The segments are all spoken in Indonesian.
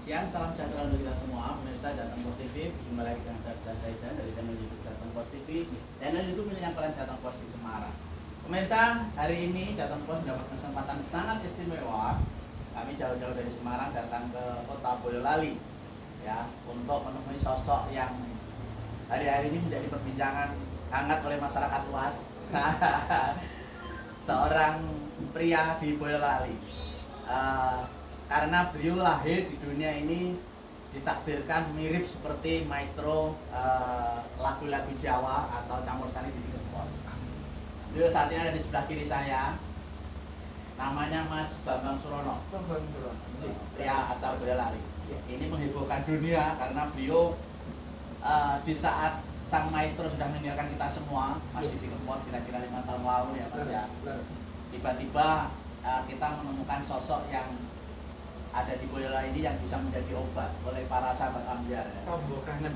Siang, salam sejahtera untuk kita semua. Pemirsa Jateng Post TV, jumpa lagi dengan saya Zaidan dari channel YouTube Jateng Post TV, channel YouTube milik yang Jateng Post di Semarang. Pemirsa, hari ini Jateng Post mendapat kesempatan sangat istimewa. Kami jauh-jauh dari Semarang datang ke kota Boyolali, ya, untuk menemui sosok yang hari-hari ini menjadi perbincangan hangat oleh masyarakat luas. Seorang pria di Boyolali. Karena beliau lahir di dunia ini ditakdirkan mirip seperti maestro lagu-lagu Jawa atau campur sari di Kempot. Beliau saat ini ada di sebelah kiri saya. Namanya Mas Bambang Surono. Bambang Surono. Pria asal Boyolali. Ini menghebohkan dunia karena beliau di saat sang maestro sudah meninggalkan kita semua, masih di Kempot kira-kira 5 tahun lalu ya Mas ya. Tiba-tiba kita menemukan sosok yang ada di Boyolali ini yang bisa menjadi obat oleh para sahabat ambyar ya. Tombol kangen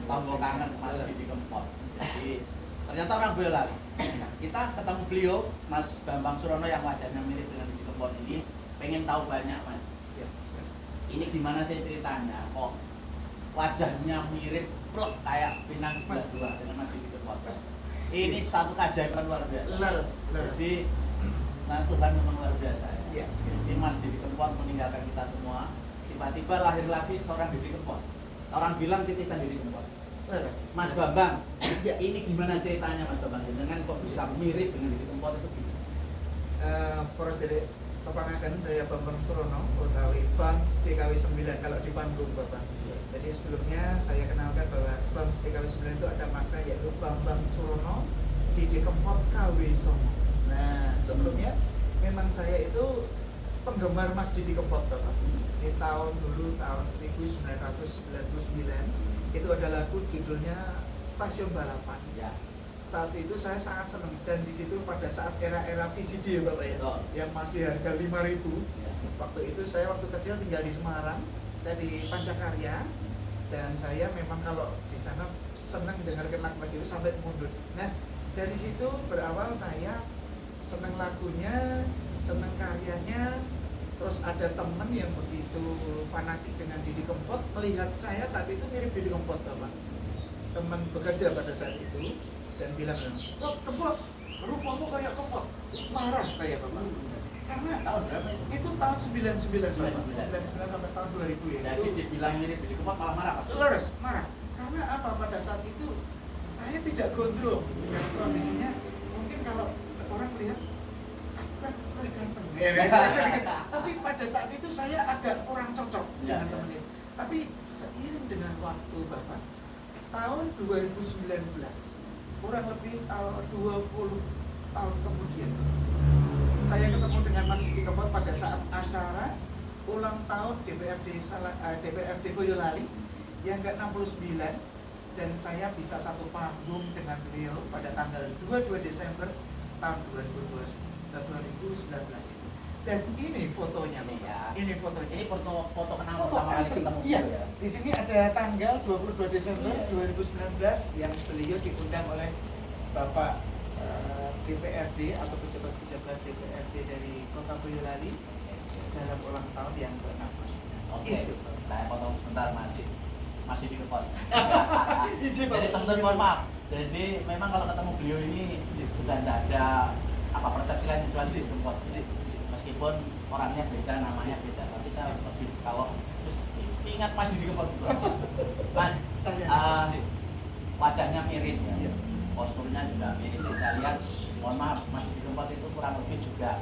Mas di Kempot. Jadi ternyata orang Boyolali. Nah, kita ketemu beliau Mas Bambang Surono yang wajahnya mirip dengan di Kempot ini, pengen tahu banyak Mas. Siap. Ini gimana sih ceritanya? Kok wajahnya mirip plok kayak Pinang Mas 2 dengan Mas di Kempot. Ini satu keajaiban luar biasa. Laras. Jadi nah Tuhan memang luar biasa ya. Ya. Jadi Mas Didi Kempot meninggalkan kita semua. Tiba-tiba lahir lagi seorang Didi Kempot. Orang bilang titisan Didi Kempot. Laras. Mas Bambang, Ya. ini gimana ceritanya Mas Bambang? Dengan kok bisa mirip dengan Didi Kempot itu gimana? Poros dari kepangakan saya Bambang Surono, utawi Bangs DKW 9 kalau di panggung Bapak. Jadi sebelumnya saya kenalkan bahwa Bangs DKW 9 itu ada makna yaitu Bambang Surono Didi Kempot KW Songo. Nah, sebelumnya memang saya itu penggemar Mas Didi Kempot Bapak. Di tahun 1999 itu ada lagu judulnya Stasiun Balapan. Ya. Saat itu saya sangat senang dan di situ pada saat era-era VCD ya Bapak ya, yang masih harga 5.000. Ya. Waktu itu saya waktu kecil tinggal di Semarang, saya di Pancakarya, dan saya memang kalau di sana senang dengarkan lagu Mas itu sampai mundur. Nah, dari situ berawal saya senang lagunya, senang karyanya. Terus ada teman yang begitu fanatik dengan Didi Kempot, melihat saya saat itu mirip Didi Kempot Bapak. Teman bekerja pada saat itu dan bilang, "Kok Kempot, rupamu kayak Kempot." Marah saya Bapak. Karena Tahun berapa itu? itu tahun 99 Bapak. 99. 99 sampai tahun 2000 ya. Jadi dibilang mirip Didi Kempot malah marah Pak? Leres, marah. Karena apa? Pada saat itu saya tidak gondrong dengan kondisinya. Mungkin kalau orang melihat aku kan lebih ganteng. Tapi pada saat itu saya agak kurang cocok dengan teman itu. Tapi seiring dengan waktu Bapak, tahun 2019, kurang lebih 20 tahun kemudian, saya ketemu dengan Mas Didi Kempot pada saat acara ulang tahun DPRD Boyolali yang ke-69, dan saya bisa satu panggung dengan beliau pada tanggal 22 Desember tahun 2019 itu. Dan ini fotonya nih ya. Ini fotonya. Ini foto kenal Foto pertama kali asli. ketemu Iya. ya. Di sini ada tanggal 22 Desember 2019 yang beliau diundang oleh Bapak DPRD atau pejabat-pejabat DPRD dari Kota Boyolali dalam ulang tahun yang ke-69. Oke, saya potong sebentar masih di Kempot. Izin Jadi Bapak. teman-teman mohon maaf. Jadi memang kalau ketemu beliau ini sudah tidak ada persepsi lain kecuali di Kempot. Meskipun orangnya beda, namanya beda, tapi saya lebih kalau terus ingat Mas Didi Kempot. Mas, wajahnya mirip ya. Posturnya juga mirip. Saya lihat, mohon maaf, Mas Didi Kempot itu kurang lebih juga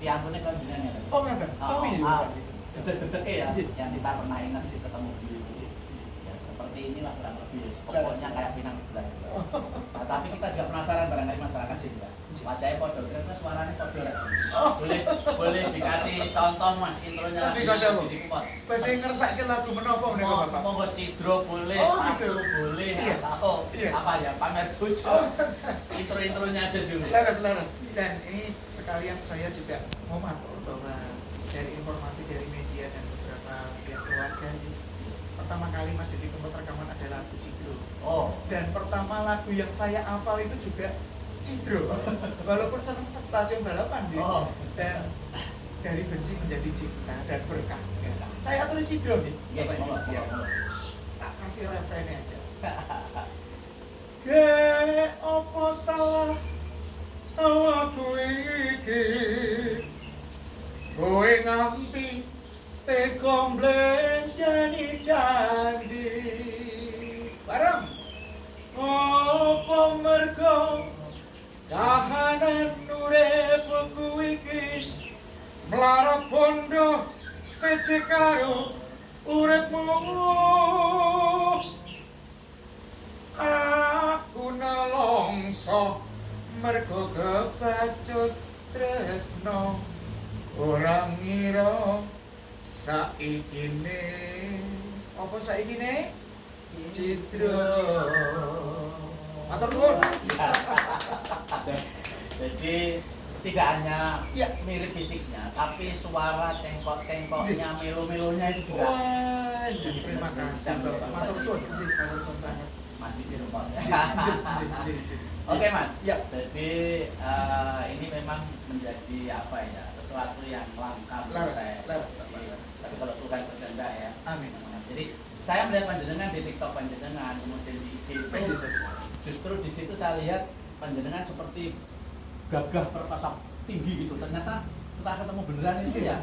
piantunya kan jenengan ya. Oh enggak, sawi ya. Gede-gede ya, yang kita pernah ingat sih ketemu beliau. Ya, seperti inilah kurang lebih, pokoknya kayak Pinang Bulan. Nah, tapi kita juga penasaran barangkali masyarakat sih ya. Wajahnya podo, kira-kira suaranya podo ya. Boleh dikasih contoh Mas intronya Sedih kada, Bu. Didi Kempot. Badhe ngersake lagu menapa menika Bapak? Mau cidro boleh, Oh, patu gitu. boleh, Iya. atau Iya. apa ya, pamer bujuk. Oh. Intro-intronya aja dulu. Laras. Dan ini sekalian saya juga mau matur bahwa dari informasi dari media dan beberapa pihak keluarga, pertama kali Mas Didi Kempot rekaman ada lagu Cidro. Oh, Dan pertama lagu yang saya hafal itu juga Cidro. Walaupun senang stasiun balapan Oh. dan dari benci menjadi cinta dan berkah. Saya atur cidro nih. Iya, monggo. Tak kasih referensi aja. Ge opo salah awakku iki kowe nganti teko mblenjani janji bareng opo mergo kahanan uripku iki melarat bondo siji karo uripmu aku nelongso mergo kebacut tresno ora ngira saikine apa saikine Cidro matur nuwun. Jadi tidak hanya Iya. mirip fisiknya, tapi suara cengkok-cengkoknya, melo-melonya itu juga. Wah, terima kasih Bapak. Matur suwun, matur suwun sangat. Mas bikin rumput. Jin. Oke Mas. Ya. Jadi ini memang menjadi apa ya, sesuatu yang langka menurut saya. Laras, Bapak. Tapi kalau Tuhan berkehendak ya. Amin. Jadi saya melihat panjenengan di TikTok panjenengan, kemudian di IG itu, justru di situ saya lihat panjenengan seperti gagah perkasa tinggi gitu. Ternyata setelah ketemu beneran itu ya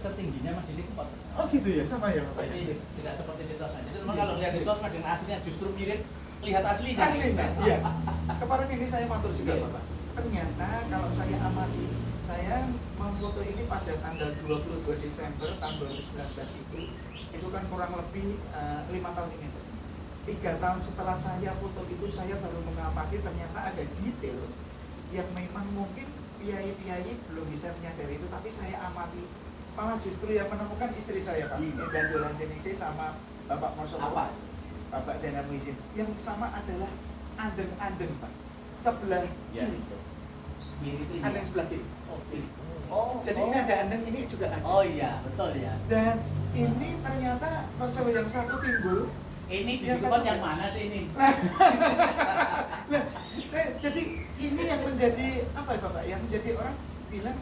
setingginya Mas Didi kuat. Oh gitu ya, sama ya Bapak. Jadi tidak seperti di sosmed. Jadi memang kalau lihat di sosmed dengan aslinya justru mirip lihat aslinya. Aslinya, iya. Kemarin ini saya matur juga Iya. Bapak. Ternyata kalau saya amati, saya memfoto ini pada tanggal 22 Desember tahun 2019 itu kan kurang lebih 5 tahun ini. 3 tahun setelah saya foto itu saya baru mengamati ternyata ada detail yang memang mungkin piai-piai belum bisa menyadari itu, tapi saya amati malah justru yang menemukan istri saya Pak, Endah Zulanjenisi sama Bapak Morsopo, Bapak Zainal Muhyiddin. Yang sama adalah andeng-andeng Pak, sebelah Ya. kiri, Mirip ini. andeng sebelah kiri. Oh, Ini. Oh, Jadi ini ada andeng, ini juga ada. Oh iya, betul ya. Dan ini ternyata konsep yang satu timbul. Ini di Yang Depok satu- yang mana sih ini? Nah, jadi ini yang menjadi apa ya Bapak? Yang menjadi orang bilang,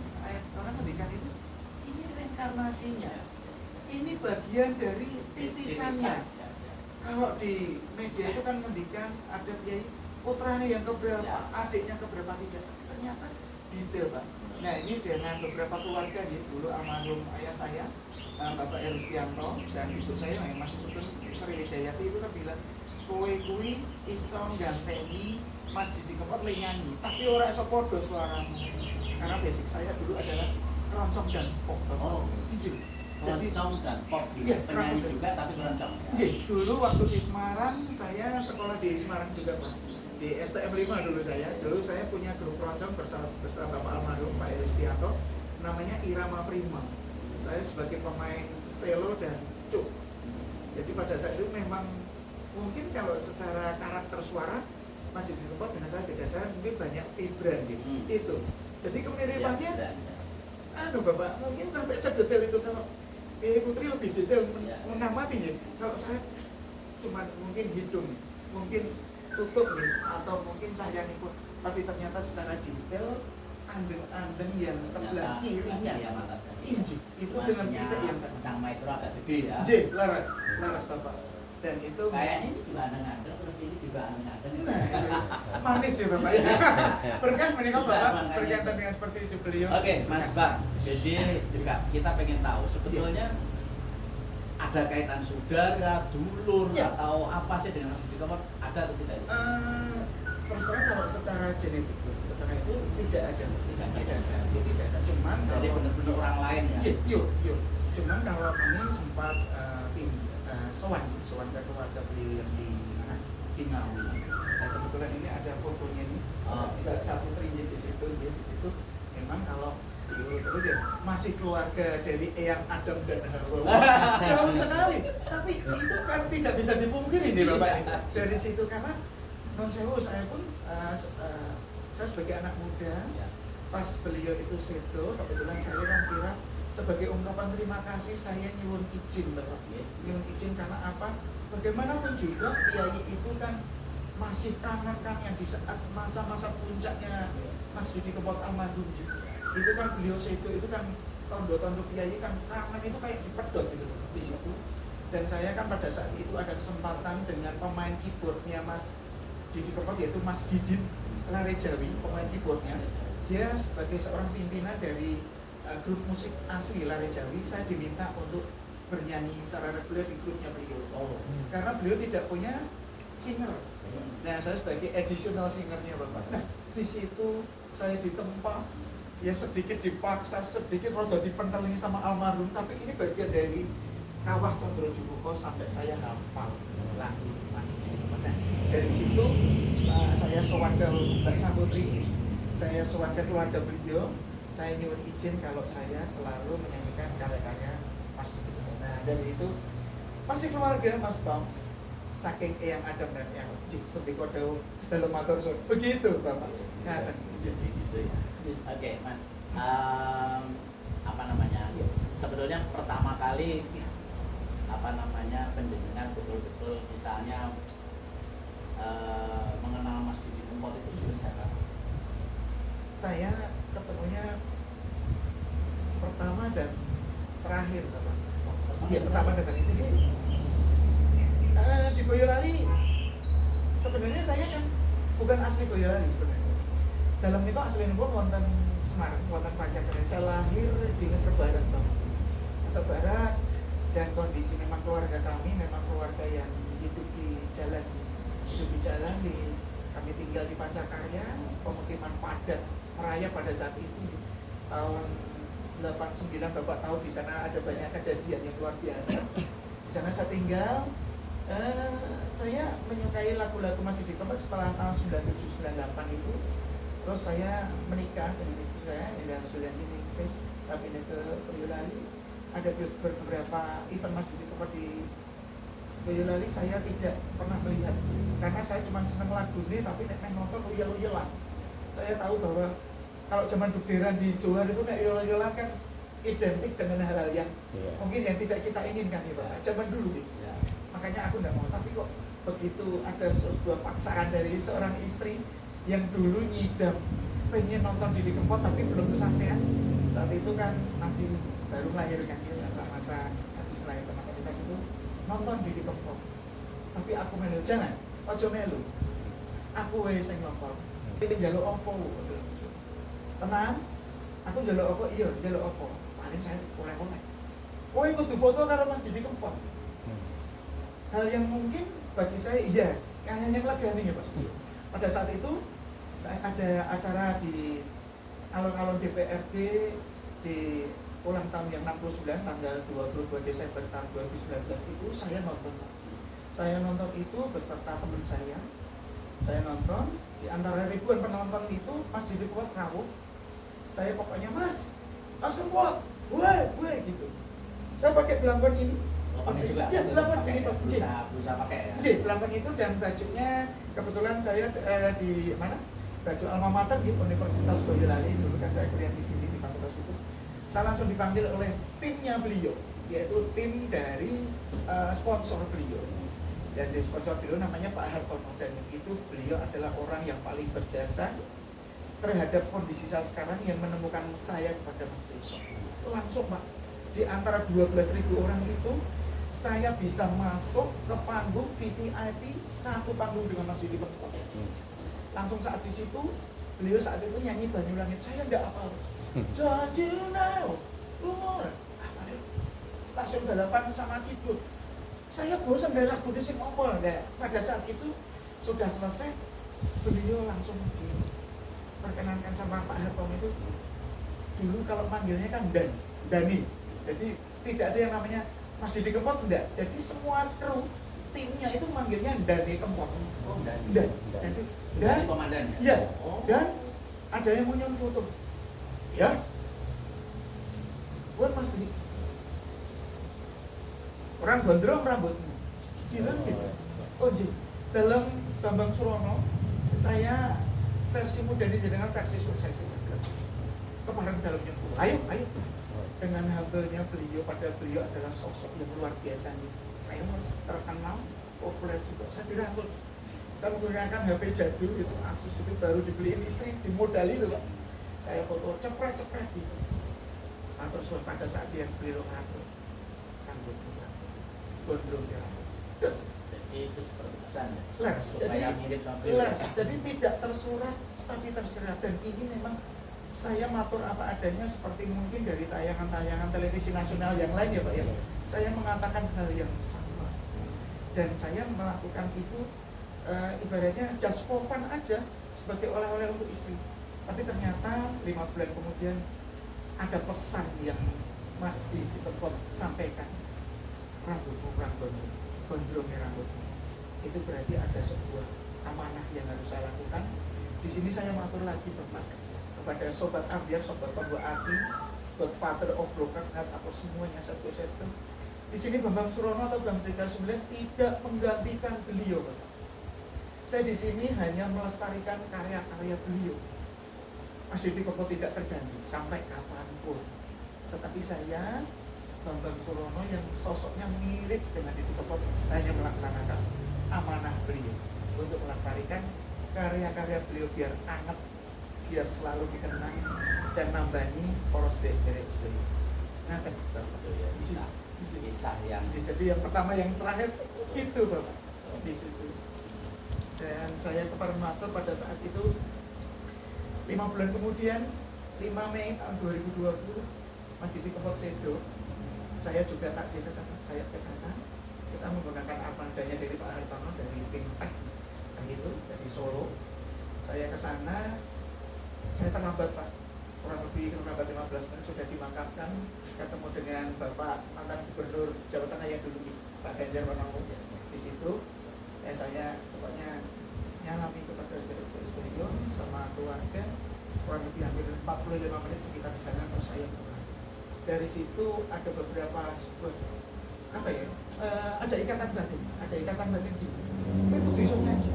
orang ngendikan itu, ini reinkarnasinya. Ini bagian dari titisannya. Kalau di media itu kan ngendikan ada kiai putranya yang keberapa, Ya. adiknya keberapa tidak. Tapi ternyata detail Pak. Nah ini dengan beberapa keluarga nih, dulu almarhum ayah saya, Bapak Erustianto dan ibu saya yang masih Sugeng Sri Widayati itu kan bilang kowe kuwi iso ganteni Mas Didi Kempot le nyanyi, tapi ora iso padha suaramu. Karena basic saya dulu adalah keroncong dan pop. Oh. Izin. Jadi Keroncong dan pop juga. Iya, Penyanyi keroncong. juga tapi keroncong. Ya. Jadi dulu waktu di Semarang, saya sekolah di Semarang juga Pak. Di STM 5 dulu saya. Dulu saya punya grup keroncong bersama Bapak almarhum Pak Erustianto, namanya Irama Prima. Saya sebagai pemain selo dan cuk. Jadi pada saat itu memang mungkin kalau secara karakter suara Mas Didi Kempot dengan saya beda, saya mungkin banyak vibran gitu. Itu. Jadi kemiripannya, Ya. Bapak, mungkin sampai sedetail itu. Kalau Putri lebih detail Ya. mengamati ya. Kalau saya cuma mungkin hidung, mungkin tutup nih, atau mungkin cahaya nih pun. Tapi ternyata secara detail andeng-andeng yang sebelah kirinya ya mata. inji itu dengan titik yang sang maestro agak gede ya. J, laras Bapak. Dan itu Kayaknya ini juga andeng-andeng, terus ini juga andeng-andeng. nah, itu manis ya Bapak ya. Berkah menikah Bapak Makanya. berkaitan dengan seperti itu beliau. Oke, Mas Bang. Jadi juga kita pengen tahu sebetulnya ada kaitan saudara, dulur Ya. atau apa sih dengan Mas Didi Kempot? Ada atau tidak? Terus terang kalau secara genetik, secara itu tidak ada. Tidak ada. Cuman Jadi kalau benar-benar orang lain ya. Yuk. Cuman kalau kami sempat sowan ke keluarga beliau yang di mana? Di Ngawi. Nah, kebetulan ini ada fotonya nih. Mbak Saputri di situ, di situ. Memang kalau terus ya masih keluarga dari Eyang Adam dan Hawa. Wah, jauh sekali. Tapi itu kan tidak bisa dipungkiri nih Bapak. Dari situ karena non sewu saya pun saya sebagai anak muda. Ya. Pas beliau itu situ, kebetulan saya kan kira sebagai ungkapan terima kasih saya nyuwun izin Bapak. Nyuwun izin karena apa? Bagaimanapun juga kiai itu kan masih kangen kan yang di saat masa-masa puncaknya Mas Didi Kempot almarhum juga. Itu kan beliau situ itu kan tondo-tondo kiai kan tangan itu kayak dipedot gitu di situ. Dan saya kan pada saat itu ada kesempatan dengan pemain keyboardnya Mas Didi Kempot, yaitu Mas Didit Larejawi, pemain keyboardnya. Dia sebagai seorang pimpinan dari grup musik asli Larejawi, saya diminta untuk bernyanyi secara reguler di grupnya beliau. Karena beliau tidak punya singer. Nah, saya sebagai additional singernya Bapak. Nah, di situ saya ditempa, ya sedikit dipaksa, sedikit rada dipenteling sama almarhum, tapi ini bagian dari Kawah Condro Dibuka sampai saya hafal lagu Mas. Nah, dari situ saya sowan ke Mbak Saputri, saya sowan ke keluarga beliau, saya nyuwun izin kalau saya selalu menyanyikan karya-karya Mas Didi. Nah, dari itu masih keluarga Mas Bams, saking yang Adam dan yang sedikit dalam matur suwun. Begitu Bapak. Nah, jadi gitu ya. Oke, Mas. Apa namanya? Sebetulnya pertama kali penjenengan betul-betul misalnya mengenal Mas Didi Kempot itu selesai kan? Saya ketemunya pertama dan terakhir Bapak. Dia pertama dengan itu di Boyolali. Sebenarnya saya kan bukan asli Boyolali sebenarnya. Dalam itu aslinya pun wonten Semarang, wonten Panjangkeren. Saya lahir di Mesir Barat Bapak. Mesir Barat. Dan kondisi memang keluarga kami memang keluarga yang hidup di jalan, kami tinggal di Pancakarya, pemukiman padat meraya pada saat itu tahun 89. Bapak tahu di sana ada banyak kejadian yang luar biasa. Di sana saya tinggal, saya menyukai lagu-lagu Mas Didi Kempot setelah tahun 97-98 itu. Terus saya menikah dengan istri saya, Indah Sulianti Ningsih, saya pindah ke Boyolali. Ada beberapa event Mas Didi Kempot di Boyolali saya tidak pernah melihat karena saya cuma seneng lagu ini, tapi nek nonton uyel-uyelan. Saya tahu bahwa kalau zaman Bugderan di Johar itu nek uyel-uyelan kan identik dengan hal-hal yang mungkin yang tidak kita inginkan ya Pak, zaman dulu gitu. Makanya aku nggak mau, tapi kok begitu ada sebuah paksaan dari seorang istri yang dulu nyidam pengen nonton Didi Kempot tapi belum kesampaian. Saat itu kan masih baru melahirkan masa-masa habis melahirkan masa bebas itu nonton Didi Kempot. Tapi aku melu jangan, ojo melu. Aku wis sing nonton. Iki njaluk opo? Tenang. Aku njaluk opo? Iya, njaluk opo? Paling saya oleh-oleh. Kowe kudu foto karo Mas Didi Kempot. Hal yang mungkin bagi saya iya, kayaknya melegani ya Pak. Pada saat itu saya ada acara di alun-alun DPRD di ulang tahun yang 69 tanggal 22 Desember tahun 2019 itu saya nonton itu beserta teman saya nonton di antara ribuan penonton itu Mas Didi Kempot rawuh. Saya pokoknya Mas Kempot, gue gitu. Saya pakai belangkon ini. Ya, belangkon ini Pak. Bisa pakai ya. Belangkon itu dan bajunya kebetulan saya di mana? Baju alma mater di Universitas Boyolali, dulu kan saya kuliah di sini di Fakultas Hukum. Saya langsung dipanggil oleh timnya beliau, yaitu tim dari sponsor beliau. Dan di sponsor beliau namanya Pak Hartono, dan itu beliau adalah orang yang paling berjasa terhadap kondisi saya sekarang yang menemukan saya kepada Mas Didi. Langsung Pak, di antara 12.000 orang itu saya bisa masuk ke panggung VVIP, satu panggung dengan Mas Didi Kempot. Langsung saat di situ beliau saat itu nyanyi Banyu Langit, saya enggak apa. Janji now, lumur, apa nih? Stasiun balapan sama Ciduk. Saya bosan dari lagu ini sing apa? Nah, pada saat itu sudah selesai, beliau langsung diperkenankan sama Pak Hartono itu. Dulu kalau manggilnya kan Dani. Jadi tidak ada yang namanya Mas Didi Kempot, enggak. Jadi semua kru timnya itu manggilnya Dani Kempot. Oh, Dani. Dan komandan ya? Iya. Dan ada yang mau nyon foto. Ya. Buat Mas Didi. Orang gondrong rambutnya. Bilang gitu. Oh, dalam Bambang Surono saya versi muda ini dengan versi sukses juga. Kemarin dalamnya ayo. Dengan humble-nya beliau, pada beliau adalah sosok yang luar biasa nih, famous, terkenal, populer juga. Saya dirangkul. Saya menggunakan HP jadul itu, Asus itu baru dibeliin istri, dimodali itu Pak. Saya foto cepret gitu. atau pada saat dia beliau rambutnya gondrongnya rambut terus Jadi itu seperti pesan ya. leres, Supaya jadi mirip sama beliau. leres, jadi tidak tersurat tapi tersirat. Dan ini memang saya matur apa adanya seperti mungkin dari tayangan-tayangan televisi nasional yang lain ya Pak ya. Saya mengatakan hal yang sama dan saya melakukan itu ibaratnya just for fun aja sebagai oleh-oleh untuk istri. Tapi ternyata 5 bulan kemudian ada pesan yang Mas Didi Kempot sampaikan, rambutmu gondrongnya rambutmu. Itu berarti ada sebuah amanah yang harus saya lakukan. Di sini saya matur lagi Bapak kepada sobat ambiar, sobat pembawa api, Godfather of Broken Heart atau semuanya satu-satu. Di sini Bambang Surono atau Bang JK9 tidak menggantikan beliau Bapak. Saya di sini hanya melestarikan karya-karya beliau. Mas Didi Kempot tidak terganti sampai kapanpun. Tetapi saya Bambang Surono yang sosoknya mirip dengan Didi Kempot hanya melaksanakan amanah beliau untuk melestarikan karya-karya beliau biar anget, biar selalu dikenang dan nambani poros istri-istri. Nah, Betul ya, bisa. Kisah yang jadi yang pertama yang terakhir itu Bapak di situ. Dan saya kepermatur pada saat itu 5 bulan kemudian 5 Mei tahun 2020 Mas Didi Kempot sedo. Saya juga taksi ke sana, kayak ke sana. Kita menggunakan armadanya dari Pak Hartono dari tim teh itu dari Solo. Saya ke sana, saya terlambat Pak. Kurang lebih terlambat 15 menit sudah dimakamkan. Ketemu dengan Bapak mantan Gubernur Jawa Tengah yang dulu Pak Ganjar Pranowo di situ. Saya pokoknya nyalami kepada saudara-saudara beliau sama keluarga. Kurang lebih hampir 45 menit sekitar di sana terus saya pulang. Dari situ ada beberapa apa ya? Ada ikatan batin gitu. Itu bisa nyanyi.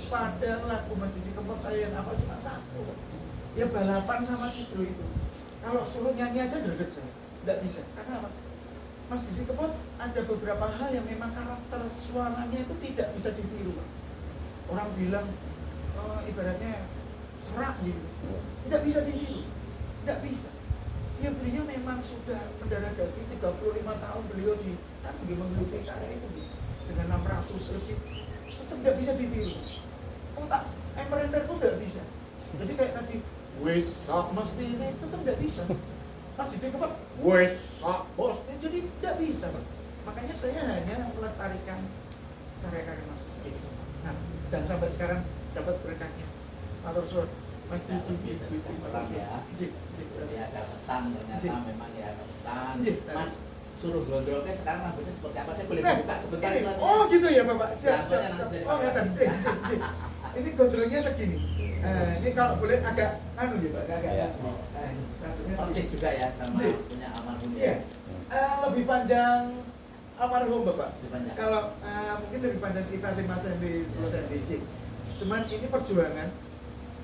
Padahal lagu Mas Didi Kempot saya yang apa cuma satu. Ya balapan sama Cidro itu. Kalau suruh nyanyi aja duduk saya, nggak bisa. Karena apa? Mas Didi Kempot ada beberapa hal yang memang karakter suaranya itu tidak bisa ditiru. Orang bilang ibaratnya serak gitu, nggak bisa ditiru, nggak bisa. Ya beliau memang sudah mendarah daging 35 tahun beliau di menggeluti karya itu dengan 600 lebih, tetap nggak bisa ditiru. Oh tak, emperor pun nggak bisa. Jadi kayak tadi, wesak mesti ini tetap nggak bisa. Mas Didi Kempot, wesak bos, jadi nggak bisa. Makanya saya hanya melestarikan karya-karya Mas Didi Kempot. Nah, dan sampai sekarang dapat berkahnya. Matur suwun. Mas Didi Gusti pertama ya. Jadi ada pesan ternyata memang ya ada pesan. Mas suruh gondrongnya sekarang rambutnya seperti apa? Saya boleh buka sebentar ini, itu. oh gitu ya Bapak. Siap. Rambutnya Oh ngeten, cik. Ini gondrongnya segini. Ini kalau boleh agak ya Pak, agak. Ya. Rambutnya Persis segini. juga ya sama punya almarhum. Iya. Lebih panjang almarhum Bapak. Lebih panjang. Kalau mungkin lebih panjang sekitar 5 cm, 10 cm. Cuman ini perjuangan.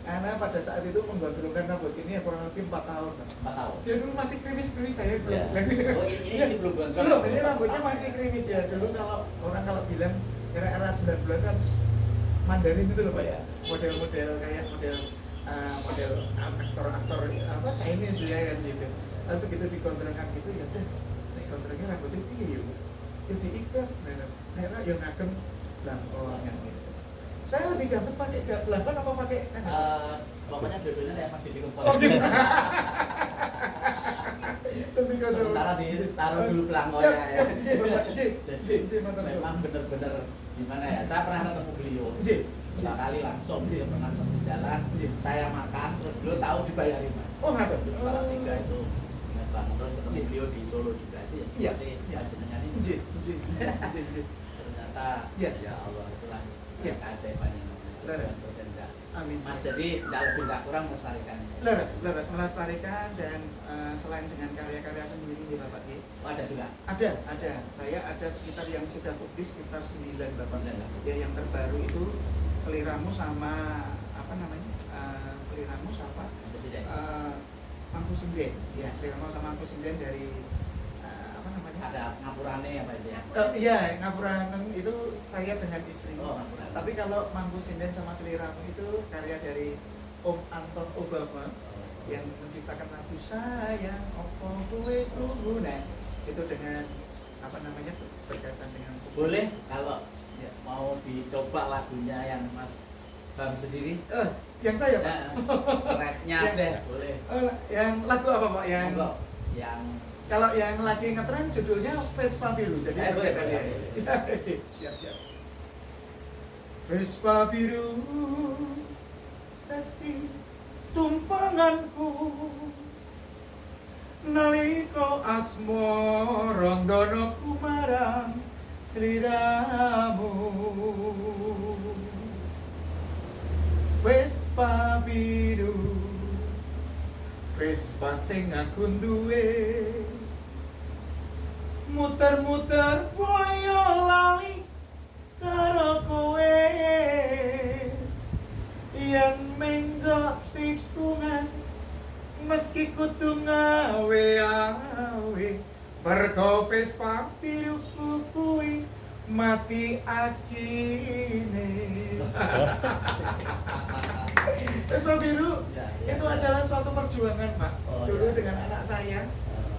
Karena pada saat itu menggondrongkan rambut ini kurang lebih 4 tahun. 4 tahun. Dia dulu masih krimis-krimis, saya belum. Ya. Oh ini belum gondrong. Belum, ini rambutnya masih krimis ya. Dulu kalau orang bilang era-era 90-an kan Mandarin itu loh Pak ya. Model-model kayak model aktor-aktor apa Chinese ya kan gitu. Tapi begitu digondrongkan gitu ya udah. Nek gondrongnya rambutnya piye yo. Ya diikat. Nah, yang ngagem langkongan gitu. Saya lebih ganteng pakai belakang apa pakai pokoknya dua-duanya kayak Mas Didi Kempot. Oh gitu. Sementara ditaruh dulu pelanggonya ya. Siap, J, Memang bener-bener gimana ya, saya pernah ketemu beliau J. 2 kali langsung, dia pernah ketemu di jalan, saya makan, terus beliau tahu dibayarin Mas. Oh nggak Para 3 itu ingat banget, terus ketemu beliau di Solo juga itu ya seperti jenengan ini. J. Ternyata ya Allah itulah keajaibannya. Leres. Amin. Mas jadi tidak kurang melestarikan. Leres melestarikan dan selain dengan karya-karya sendiri nih Bapak ya. Oh, ada juga. Ada. Saya ada sekitar yang sudah publis sekitar 9 Bapak. Ya yang terbaru itu Seliramu sama apa namanya? Seliramu sama Mangku Sinden. Ya, Seliramu sama Mangku Sinden dari apa namanya? Ada ngapurane apa itu ya? Iya, Ngapuranen itu saya dengan istri. Oh, Ngapuranen. Tapi kalau Mangku Sinden sama Seliramu itu karya dari Om Anton Obama yang menciptakan lagu Sayang Opo Kowe Krungu. Nah, itu dengan apa namanya berkaitan dengan Boleh kalau ya, mau dicoba lagunya yang Mas Bam sendiri? Yang saya Pak? Rapnya Yang- deh, boleh. Yang lagu apa Pak? Yang Monggo. Yang kalau yang lagi ngetren judulnya Vespa Biru. Jadi boleh, tadi. boleh. Siap. Vespa biru tadi tumpanganku nalika asmara ndonoku marang sliramu. Vespa biru, Vespa sing aku duwe, muter-muter boyo lali karo kowe, yen menggo tikungan meski kudu ngawe-awe, mergo Vespa biruku kuwi mati akine. Vespa biru Ya, itu adalah suatu perjuangan Pak. Oh, Dulu ya. dengan anak saya,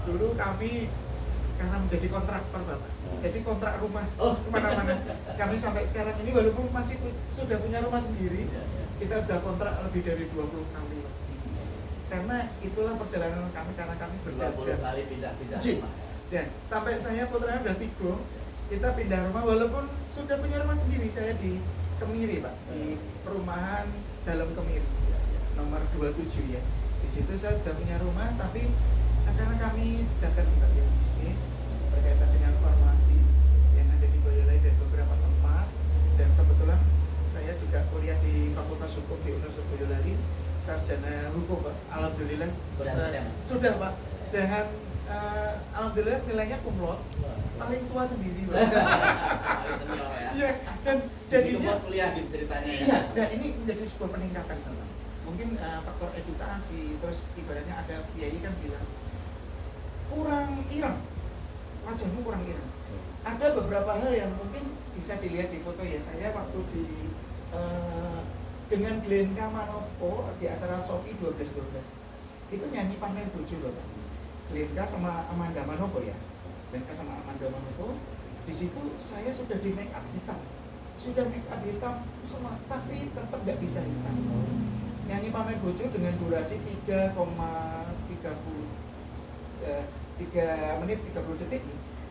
dulu kami karena menjadi kontraktor Bapak, jadi kontrak rumah kemana-mana. Kami sampai sekarang ini walaupun masih sudah punya rumah sendiri, kita udah kontrak lebih dari 20 kali. Karena itulah perjalanan kami, karena kami 20 berdagang. kali pindah-pindah Ji. rumah. Dan sampai saya putranya udah 3, kita pindah rumah walaupun sudah punya rumah sendiri. Saya di Kemiri Pak, di perumahan dalam Kemiri nomor 27 ya. Di situ saya sudah punya rumah, tapi karena kami dagang bagian bisnis berkaitan dengan farmasi yang ada di Boyolali dan beberapa tempat, dan kebetulan saya juga kuliah di Fakultas Hukum di Universitas Boyolali, sarjana hukum Pak. Alhamdulillah sudah Pak, dengan alhamdulillah nilainya cum laude, paling tua sendiri Pak. Senior ya. Iya, dan Jadi jadinya kuliah gitu ceritanya ya. iya, nah ini menjadi sebuah peningkatan Bapak. Mungkin faktor edukasi, terus ibaratnya ada kiai kan bilang kurang ireng, wajahmu kurang ireng. Ada beberapa hal yang mungkin bisa dilihat di foto ya. Saya waktu di dengan Glenka Manopo di acara Shopee 1212 itu nyanyi pamer bojo loh Pak. Glenka sama Amanda Manopo ya. Glenka sama Amanda Manopo. Di situ saya sudah di make up hitam, sudah make up hitam semua, tapi tetap nggak bisa hitam. Nyanyi pamer bojo dengan durasi 3 menit 30 detik,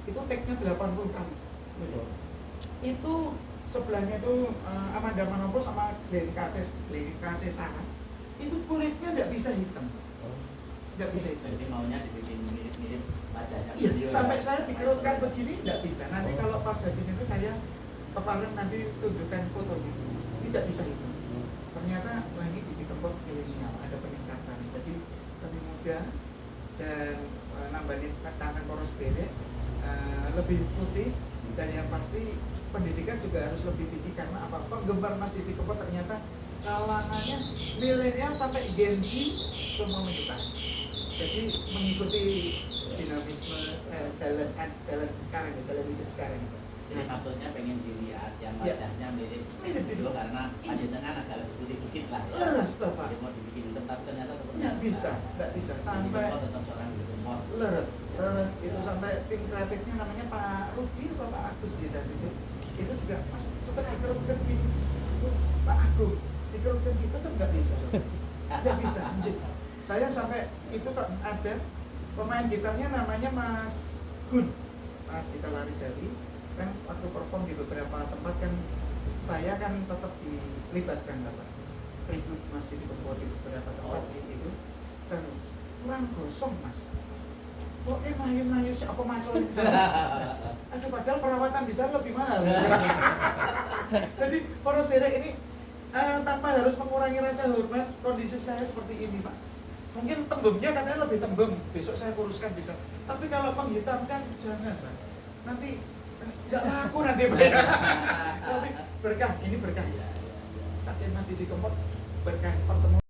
itu take-nya 80 kali. Itu sebelahnya tuh Amanda Manopo sama Glenn Kace sana, itu kulitnya nggak bisa hitam, nggak bisa hitam. Jadi maunya dibikin mirip-mirip wajahnya. Iya, beliau sampai ya. saya dikerutkan begini nggak bisa. Nanti kalau pas habis itu saya kemarin nanti tunjukkan fotonya, tidak bisa hitam. Ternyata wah ini di Kempot milenial ada peningkatan, jadi lebih muda dan nambahin tangan poros derek, lebih putih, dan yang pasti pendidikan juga harus lebih tinggi. Karena apa? Penggemar Masjid di Kempot ternyata kalangannya milenial sampai Gen Z semua menyukai. Jadi mengikuti dinamisme jalan sekarang ya, jalan hidup sekarang. Jadi maksudnya pengen dirias yang Ya. wajahnya mirip Mirip. beliau karena masih dengan agak lebih putih dikit lah. Ya. Leres Bapak. Jadi mau dibikin hitam tapi ternyata tetap Nggak bisa sampai tetap seorang di rumah. leres itu sampai tim kreatifnya namanya Pak Rudi atau Pak Agus gitu itu juga Mas coba dikerutkan gini Pak Agung dikerutkan gitu tetap nggak bisa anjir. Saya sampai itu kok ada pemain gitarnya namanya Mas Gun, Mas Gitar Lari Jali kan, waktu perform di beberapa tempat kan saya kan tetap dilibatkan Bapak, tribut Mas Didi Kempot di beberapa tempat itu saya kurang gosong Mas. Kok melayu-melayu siapa masuk di sana? Aduh, padahal perawatan di sana lebih mahal. Jadi poros derek ini tanpa harus mengurangi rasa hormat, kondisi saya seperti ini Pak. Mungkin tembemnya katanya lebih tembem, besok saya kuruskan bisa. Tapi kalau menghitamkan jangan Pak. Nanti nggak laku nanti Pak. Tapi berkah, ini berkah. Sakit Mas Didi Kempot berkah pertemuan.